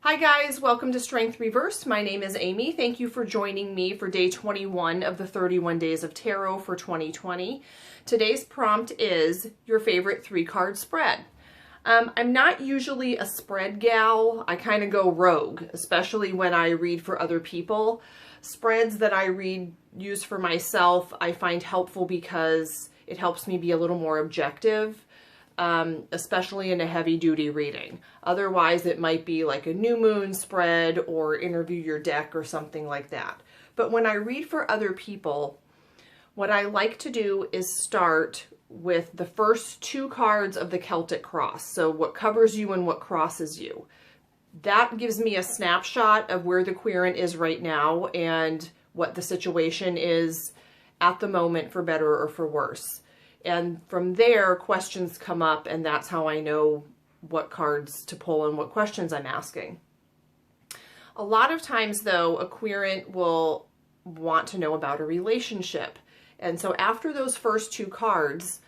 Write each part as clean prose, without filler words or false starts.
Hi guys, welcome to Strength Reversed. My name is Amy. Thank you for joining me for day 21 of the 31 Days of Tarot for 2020. Today's prompt is your favorite 3-card spread. I'm not usually a spread gal. I kind of go rogue, especially when I read for other people. Spreads that I use for myself, I find helpful because it helps me be a little more objective. Especially in a heavy-duty reading. Otherwise, it might be like a new moon spread or interview your deck or something like that. But when I read for other people, what I like to do is start with the first 2 cards of the Celtic cross. So what covers you and what crosses you. That gives me a snapshot of where the querent is right now and what the situation is at the moment, for better or for worse. And from there, questions come up, and that's how I know what cards to pull and what questions I'm asking. A lot of times, though, a querent will want to know about a relationship. And so after those first 2 cards,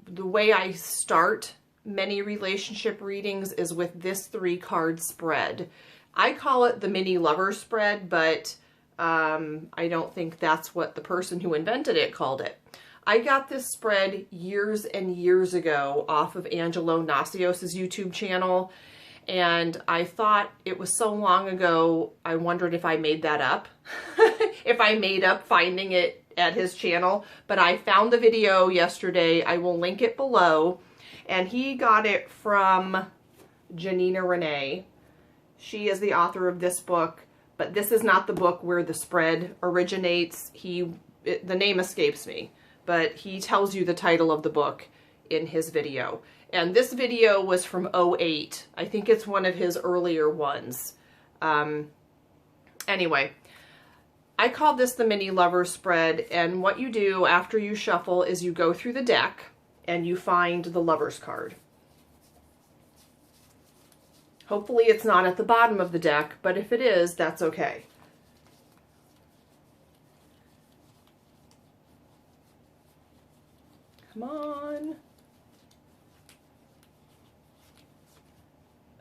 the way I start many relationship readings is with this 3-card spread. I call it the mini lover spread, but I don't think that's what the person who invented it called it. I got this spread years and years ago off of Angelo Nasios' YouTube channel, and I thought it was so long ago, I wondered if I made that up, if I made up finding it at his channel, but I found the video yesterday. I will link it below, and he got it from Janina Renee. She is the author of this book, but this is not the book where the spread originates. The name escapes me. But he tells you the title of the book in his video. And this video was from 2008. I think it's one of his earlier ones. Anyway, I call this the mini lover spread, and what you do after you shuffle is you go through the deck and you find the lover's card. Hopefully it's not at the bottom of the deck, but if it is, that's okay. Come on.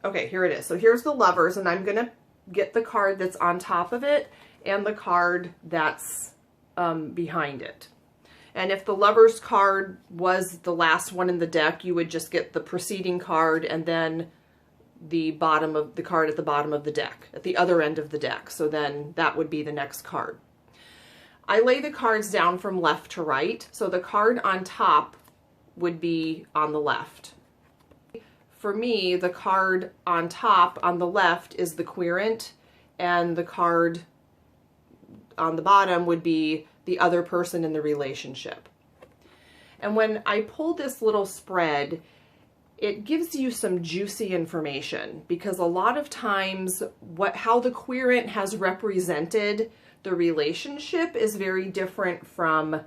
Okay, here it is. So here's the lovers, and I'm going to get the card that's on top of it and the card that's behind it. And if the lover's card was the last one in the deck, you would just get the preceding card and then the bottom of the card at the bottom of the deck, at the other end of the deck. So then that would be the next card. I lay the cards down from left to right, so the card on top would be on the left. For me, the card on top on the left is the querent, and the card on the bottom would be the other person in the relationship. And when I pull this little spread, it gives you some juicy information, because a lot of times how the querent has represented the relationship is very different from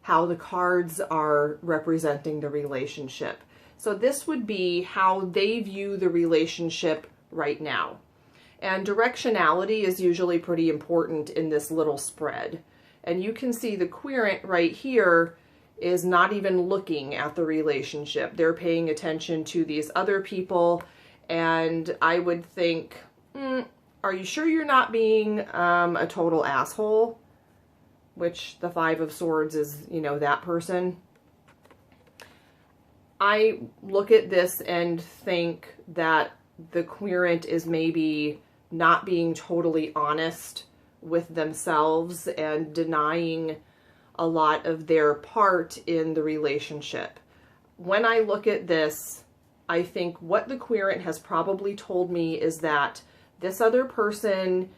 how the cards are representing the relationship. So this would be how they view the relationship right now. And directionality is usually pretty important in this little spread. And you can see the querent right here is not even looking at the relationship. They're paying attention to these other people, and I would think, are you sure you're not being a total asshole? Which the 5 of Swords is, you know, that person. I look at this and think that the querent is maybe not being totally honest with themselves and denying a lot of their part in the relationship. When I look at this, I think what the querent has probably told me is that this other person,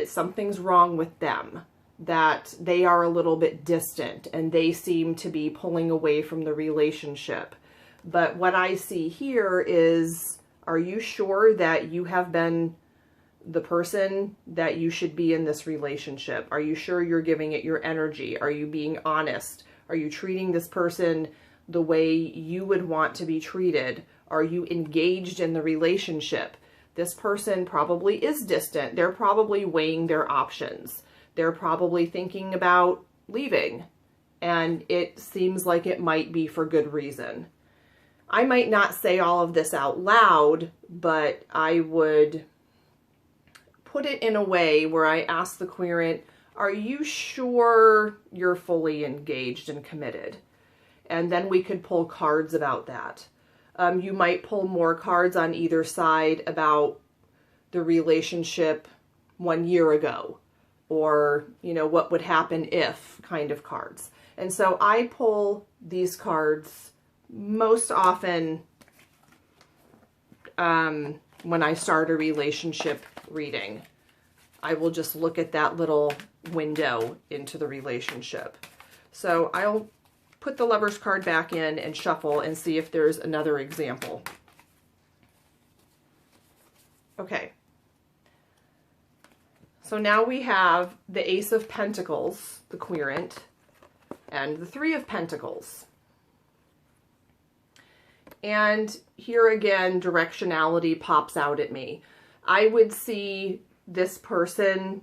something's wrong with them, that they are a little bit distant and they seem to be pulling away from the relationship. But what I see here is, are you sure that you have been the person that you should be in this relationship? Are you sure you're giving it your energy? Are you being honest? Are you treating this person the way you would want to be treated? Are you engaged in the relationship? This person probably is distant. They're probably weighing their options. They're probably thinking about leaving, and it seems like it might be for good reason. I might not say all of this out loud, but I would put it in a way where I ask the querent, are you sure you're fully engaged and committed? And then we could pull cards about that. You might pull more cards on either side about the relationship 1 year ago, or, you know, what would happen if kind of cards. And so I pull these cards most often when I start a relationship reading. I will just look at that little window into the relationship. So I'll put the Lover's card back in and shuffle and see if there's another example. Okay. So now we have the Ace of Pentacles, the querent, and the Three of Pentacles. And here again, directionality pops out at me. I would see this person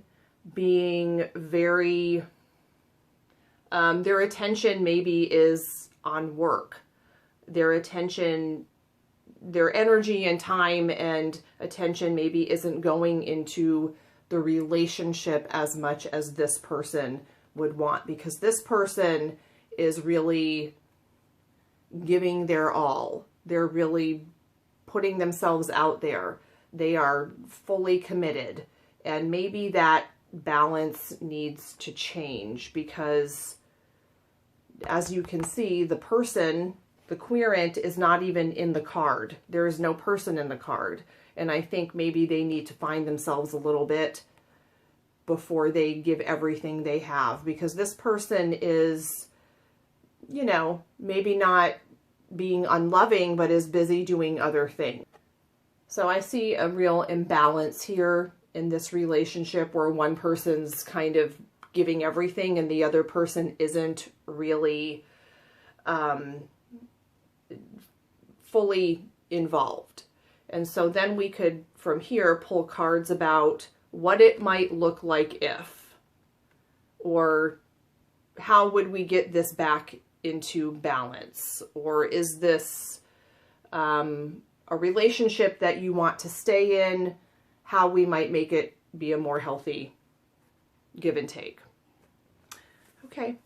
being very, their attention maybe is on work. Their attention, their energy and time and attention maybe isn't going into the relationship as much as this person would want, because this person is really giving their all. They're really putting themselves out there. They are fully committed. And maybe that balance needs to change, because as you can see, the person, the querent, is not even in the card. There is no person in the card. And I think maybe they need to find themselves a little bit before they give everything they have, because this person is, you know, maybe not being unloving, but is busy doing other things. So I see a real imbalance here in this relationship where one person's kind of giving everything and the other person isn't really fully involved. And so then we could, from here, pull cards about what it might look like if, or how would we get this back into balance, or is this a relationship that you want to stay in, how we might make it be a more healthy give and take. Okay,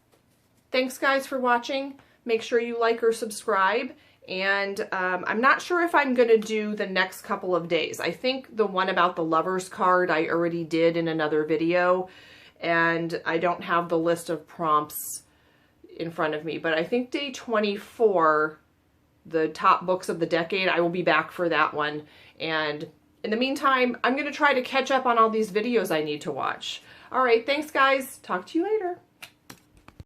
thanks guys for watching. Make sure you like or subscribe. And I'm not sure if I'm going to do the next couple of days. I think the one about the Lover's card I already did in another video, and I don't have the list of prompts in front of me. But I think day 24, the top books of the decade, I will be back for that one. And in the meantime, I'm going to try to catch up on all these videos I need to watch. All right, thanks guys. Talk to you later.